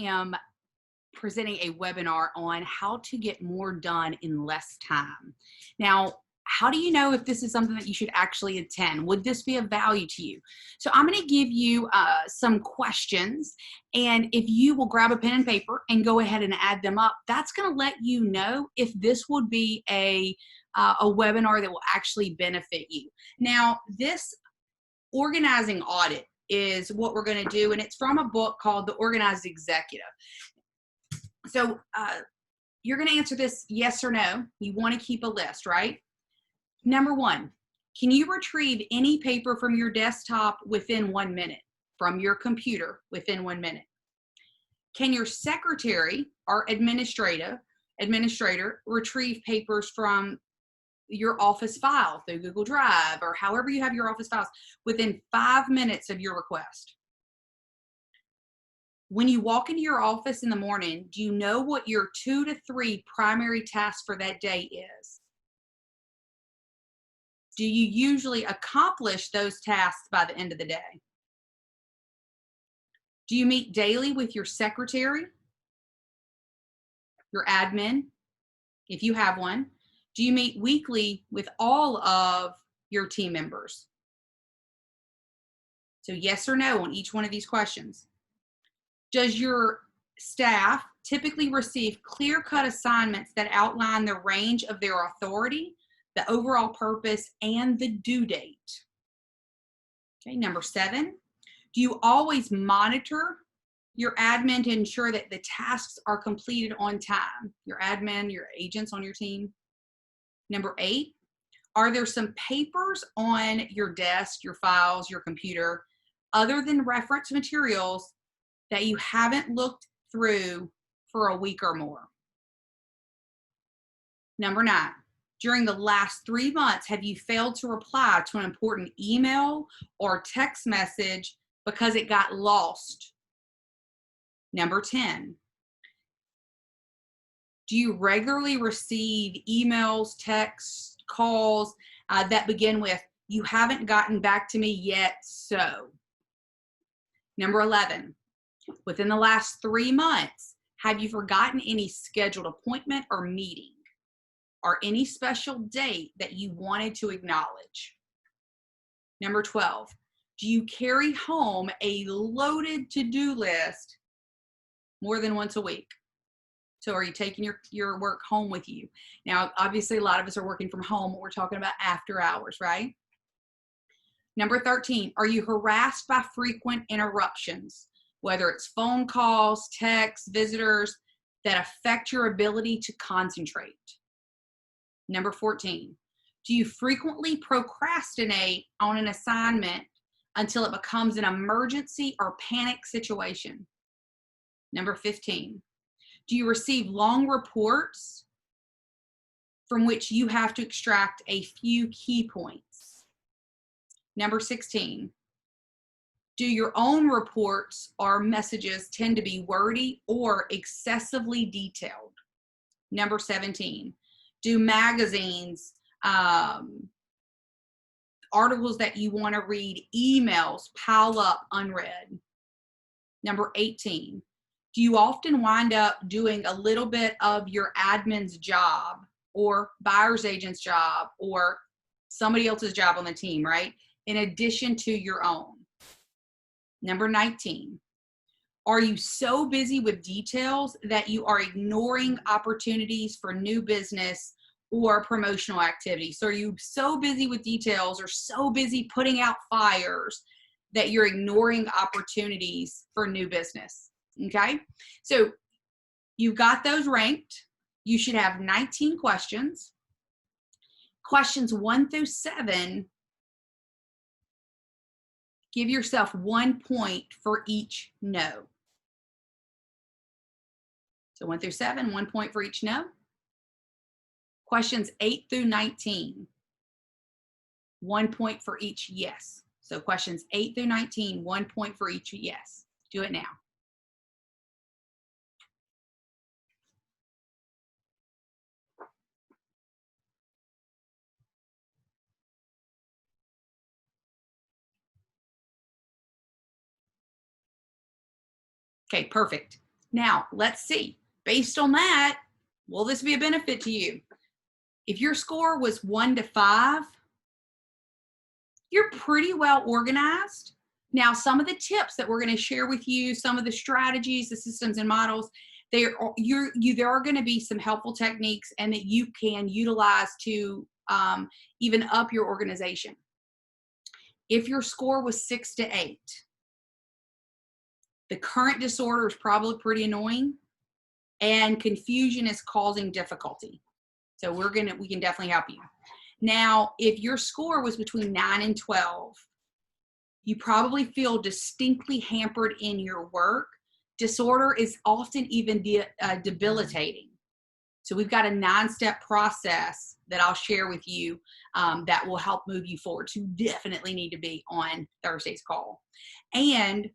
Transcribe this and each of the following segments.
am presenting a webinar on how to get more done in less time. Now, how do you know if this is something that you should actually attend? Would this be of value to you? So I'm going to give you some questions, and if you will grab a pen and paper and go ahead and add them up, that's going to let you know if this would be a webinar that will actually benefit you. Now, this organizing audit is what we're going to do, and it's from a book called The Organized Executive. So you're going to answer this yes or no. You want to keep a list, right? Number one, can you retrieve any paper from your desktop within 1 minute, from your computer within 1 minute? Can your secretary or administrator retrieve papers from your office file through Google Drive or however you have your office files within 5 minutes of your request? When you walk into your office in the morning, do you know what your 2 to 3 primary tasks for that day is? Do you usually accomplish those tasks by the end of the day? Do you meet daily with your secretary, your admin, if you have one? Do you meet weekly with all of your team members? So yes or no on each one of these questions. Does your staff typically receive clear-cut assignments that outline the range of their authority, the overall purpose, and the due date? Okay, number 7, do you always monitor your admin to ensure that the tasks are completed on time? Your admin, your agents on your team. Number 8, are there some papers on your desk, your files, your computer, other than reference materials that you haven't looked through for a week or more? Number 9, during the last 3 months, have you failed to reply to an important email or text message because it got lost? Number 10, do you regularly receive emails, texts, calls that begin with, "You haven't gotten back to me yet, so"? Number 11, within the last 3 months, have you forgotten any scheduled appointment or meeting, or any special date that you wanted to acknowledge? Number 12, do you carry home a loaded to-do list more than once a week? So are you taking your work home with you? Now, obviously, a lot of us are working from home. We're talking about after hours, right? Number 13, are you harassed by frequent interruptions, whether it's phone calls, texts, visitors, that affect your ability to concentrate? Number 14, do you frequently procrastinate on an assignment until it becomes an emergency or panic situation? Number 15, do you receive long reports from which you have to extract a few key points? Number 16, do your own reports or messages tend to be wordy or excessively detailed? Number 17, do magazines, articles that you want to read, emails pile up unread? Number 18, do you often wind up doing a little bit of your admin's job or buyer's agent's job or somebody else's job on the team, right, in addition to your own? Number 19, are you so busy with details that you are ignoring opportunities for new business or promotional activity? So are you so busy with details or so busy putting out fires that you're ignoring opportunities for new business? Okay, so you've got those ranked. You should have 19 questions. Questions 1 through 7, give yourself 1 point for each no. So 1 through 7, 1 point for each no. Questions 8 through 19, 1 point for each yes. So questions 8 through 19, 1 point for each yes. Do it now. Okay, perfect. Now, let's see. Based on that, will this be a benefit to you? If your score was 1 to 5, you're pretty well organized. Now, some of the tips that we're going to share with you, some of the strategies, the systems and models, there are going to be some helpful techniques and that you can utilize to even up your organization. If your score was 6 to 8, the current disorder is probably pretty annoying and confusion is causing difficulty. So we can definitely help you. Now, if your score was between 9 and 12, you probably feel distinctly hampered in your work. Disorder is often even debilitating. So we've got a 9-step process that I'll share with you that will help move you forward. So you definitely need to be on Thursday's call. And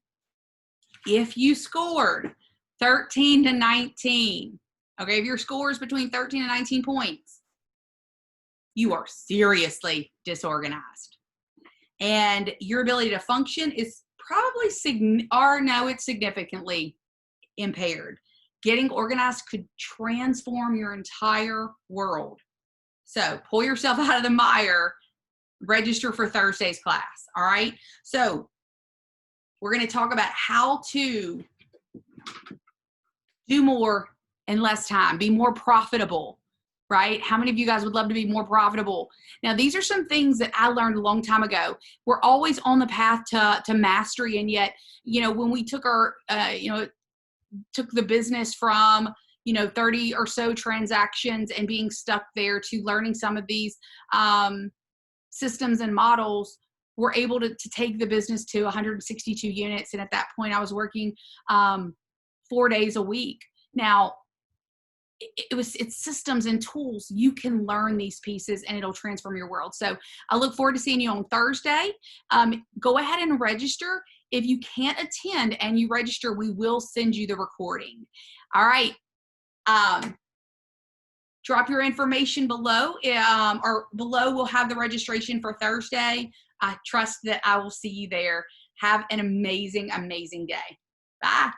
if you scored 13 to 19, okay, if your score is between 13 and 19 points, you are seriously disorganized. And your ability to function is probably significantly impaired. Getting organized could transform your entire world. So pull yourself out of the mire, register for Thursday's class, all right? So we're going to talk about how to do more in less time, be more profitable, right? How many of you guys would love to be more profitable? Now, these are some things that I learned a long time ago. We're always on the path to mastery, and yet, when we took our, took the business from, 30 or so transactions and being stuck there to learning some of these systems and models, we're able to take the business to 162 units. And at that point, I was working 4 days a week. Now, it's systems and tools. You can learn these pieces and it'll transform your world. So I look forward to seeing you on Thursday. Go ahead and register. If you can't attend and you register, we will send you the recording. All right. Drop your information below, or below we'll have the registration for Thursday. I trust that I will see you there. Have an amazing, amazing day. Bye.